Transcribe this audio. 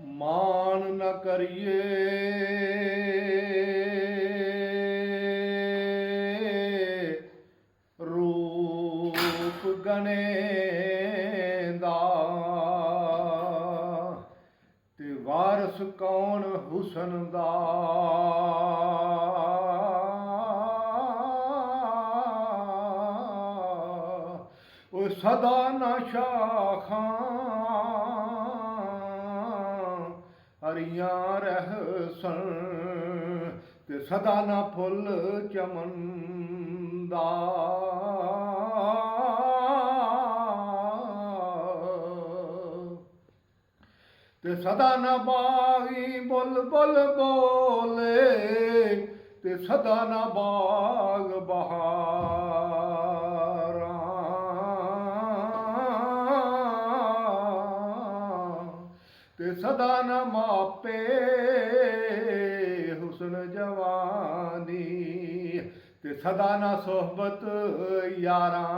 ਮਾਨ ਨ ਕਰੀਏ ਰੂਪ ਗਨੇ ਦਾ, ਤੇ ਵਾਰਸ ਕੌਣ ਹੁਸਨ ਦਾ। ਉਹ ਸਦਾ ਨਾ ਸ਼ਾਖਾਂ ਹਰੀਆਂ ਰਹਿਸਨ, ਤੇ ਸਦਾ ਨਾ ਫੁੱਲ ਚਮਨ ਦਾ। ਤੇ ਸਦਾ ਨਾ ਬਾਗੀ ਬੁਲਬੁਲ ਬੋਲੇ, ਤੇ ਸਦਾ ਨਾ ਬਾਗ ਬਹਾਰਾਂ। ਤੇ ਸਦਾ ਨਾ ਮਾਪੇ ਹੁਸਨ ਜਵਾਨੀ, ਤੇ ਸਦਾ ਨਾ ਸੋਹਬਤ ਯਾਰਾਂ।